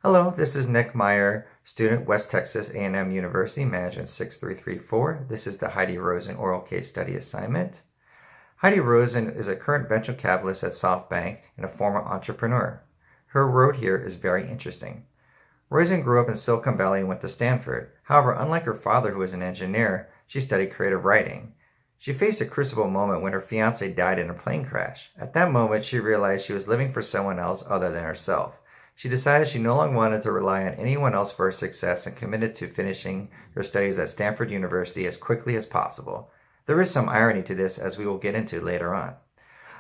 Hello, this is Nick Meyer, student, West Texas A&M University, Management 6334. This is the Heidi Rosen oral case study assignment. Heidi Rosen is a current venture capitalist at SoftBank and a former entrepreneur. Her road here is very interesting. Rosen grew up in Silicon Valley and went to Stanford. However, unlike her father, who was an engineer, she studied creative writing. She faced a crucible moment when her fiancé died in a plane crash. At that moment, she realized she was living for someone else other than herself. She decided she no longer wanted to rely on anyone else for her success and committed to finishing her studies at Stanford University as quickly as possible. There is some irony to this, as we will get into later on.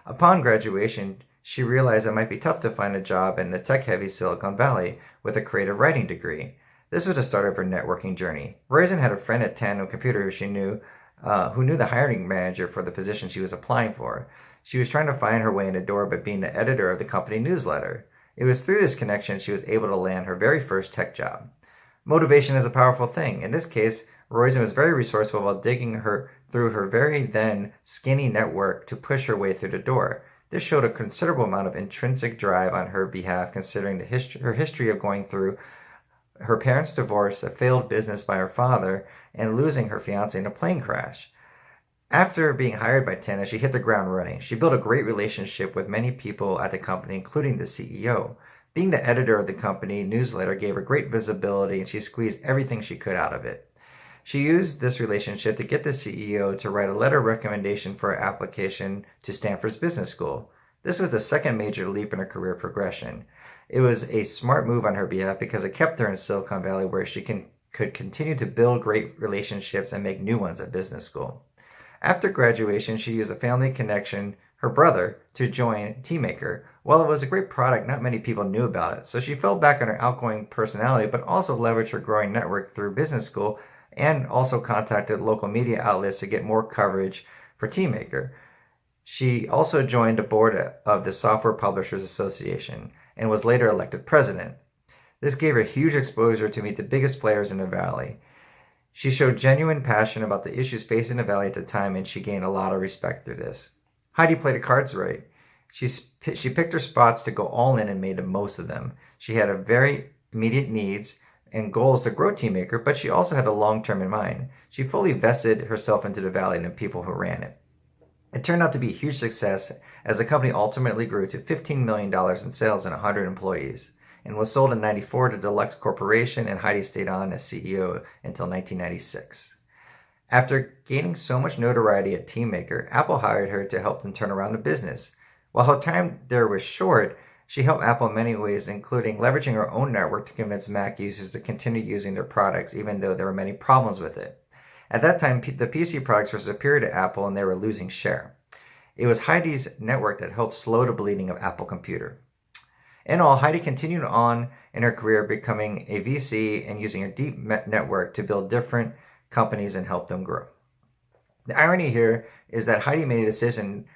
Upon graduation, she realized it might be tough to find a job in the tech-heavy Silicon Valley with a creative writing degree. This was the start of her networking journey. Rosen had a friend at Tandem Computer who knew the hiring manager for the position she was applying for. She was trying to find her way in the door by being the editor of the company newsletter. It was through this connection she was able to land her very first tech job. Motivation is a powerful thing. In this case, Rosen was very resourceful while digging through her very then skinny network to push her way through the door. This showed a considerable amount of intrinsic drive on her behalf, considering her history of going through her parents' divorce, a failed business by her father, and losing her fiancé in a plane crash. After being hired by Tandem, she hit the ground running. She built a great relationship with many people at the company, including the CEO. Being the editor of the company newsletter gave her great visibility, and she squeezed everything she could out of it. She used this relationship to get the CEO to write a letter of recommendation for her application to Stanford's business school. This was the second major leap in her career progression. It was a smart move on her behalf because it kept her in Silicon Valley, where she could continue to build great relationships and make new ones at business school. After graduation, she used a family connection, her brother, to join Teammaker. While it was a great product, not many people knew about it, so she fell back on her outgoing personality, but also leveraged her growing network through business school and also contacted local media outlets to get more coverage for Teammaker. She also joined the board of the Software Publishers Association and was later elected president. This gave her huge exposure to meet the biggest players in the Valley. She showed genuine passion about the issues facing the Valley at the time, and she gained a lot of respect through this. Heidi played her cards right. She picked her spots to go all in and made the most of them. She had a very immediate needs and goals to grow Teammaker, but she also had a long-term in mind. She fully vested herself into the Valley and the people who ran it. It turned out to be a huge success, as the company ultimately grew to $15 million in sales and 100 employees, and was sold in 1994 to Deluxe Corporation, and Heidi stayed on as CEO until 1996. After gaining so much notoriety at Teammaker, Apple hired her to help them turn around the business. While her time there was short, she helped Apple in many ways, including leveraging her own network to convince Mac users to continue using their products, even though there were many problems with it. At that time, the PC products were superior to Apple, and they were losing share. It was Heidi's network that helped slow the bleeding of Apple Computer. In all, Heidi continued on in her career, becoming a VC and using her deep network to build different companies and help them grow. The irony here is that Heidi made a decision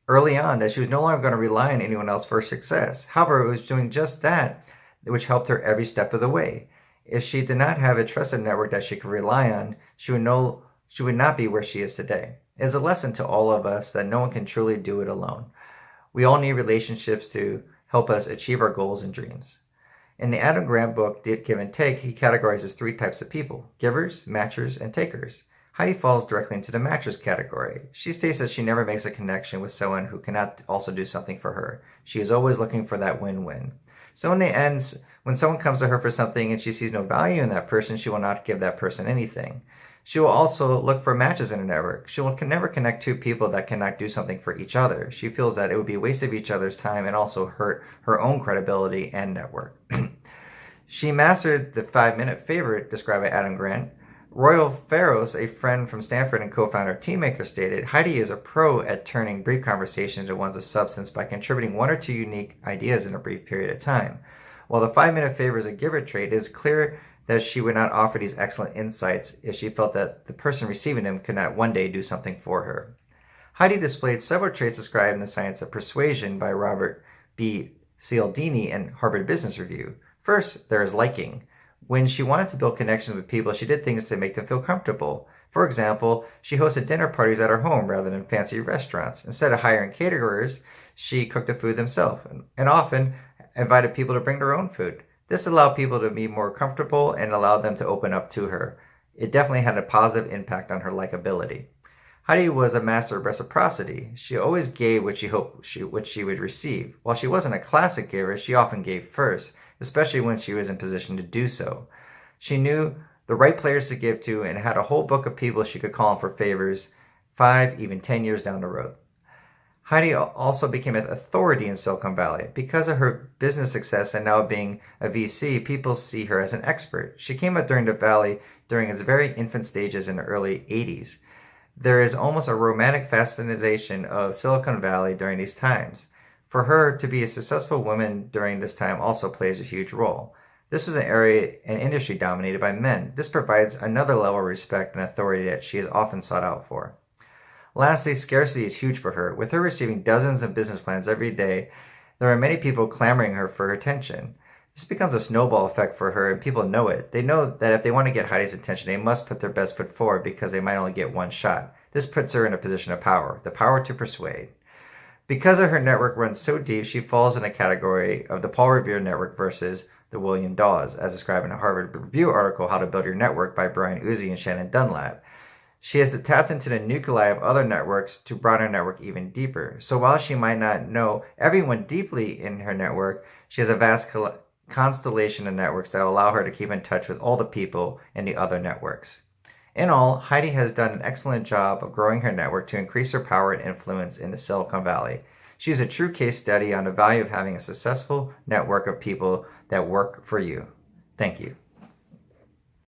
early on that she was no longer going to rely on anyone else for success. However, it was doing just that which helped her every step of the way. If she did not have a trusted network that she could rely on, she would not be where she is today. It is a lesson to all of us that no one can truly do it alone. We all need relationships to help us achieve our goals and dreams. In the Adam Grant book, Give and Take, he categorizes three types of people: givers, matchers, and takers. Heidi falls directly into the matchers category. She states that she never makes a connection with someone who cannot also do something for her. She is always looking for that win-win. So in the end, when someone comes to her for something and she sees no value in that person, she will not give that person anything. She will also look for matches in a network. She will never connect two people that cannot do something for each other. She feels that it would be a waste of each other's time and also hurt her own credibility and network. She mastered the 5-minute favorite described by Adam Grant. Royal Farrows, a friend from Stanford and co-founder of Teammaker, stated, "Heidi is a pro at turning brief conversations into ones of substance by contributing one or two unique ideas in a brief period of time. While the 5-minute favor is a giver trait, it is clear that she would not offer these excellent insights if she felt that the person receiving them could not one day do something for her." Heidi displayed several traits described in The Science of Persuasion by Robert B. Cialdini in Harvard Business Review. First, there is liking. When she wanted to build connections with people, she did things to make them feel comfortable. For example, she hosted dinner parties at her home rather than fancy restaurants. Instead of hiring caterers, she cooked the food themselves and often invited people to bring their own food. This allowed people to be more comfortable and allowed them to open up to her. It definitely had a positive impact on her likability. Heidi was a master of reciprocity. She always gave what she hoped she would receive. While she wasn't a classic giver, she often gave first, especially when she was in position to do so. She knew the right players to give to and had a whole book of people she could call on for favors 5, even 10 years down the road. Heidi also became an authority in Silicon Valley. Because of her business success and now being a VC, people see her as an expert. She came up during the Valley during its very infant stages in the early 80s. There is almost a romantic fascination of Silicon Valley during these times. For her to be a successful woman during this time also plays a huge role. This was an area and industry dominated by men. This provides another level of respect and authority that she is often sought out for. Lastly, scarcity is huge for her. With her receiving dozens of business plans every day, there are many people clamoring her for attention. This becomes a snowball effect for her, and people know it. They know that if they want to get Heidi's attention, they must put their best foot forward because they might only get one shot. This puts her in a position of power, the power to persuade. Because of her network runs so deep, she falls in a category of the Paul Revere network versus the William Dawes, as described in a Harvard Review article, How to Build Your Network by Brian Uzi and Shannon Dunlap. She has tapped into the nuclei of other networks to broaden her network even deeper. So while she might not know everyone deeply in her network, she has a vast constellation of networks that allow her to keep in touch with all the people in the other networks. In all, Heidi has done an excellent job of growing her network to increase her power and influence in the Silicon Valley. She is a true case study on the value of having a successful network of people that work for you. Thank you.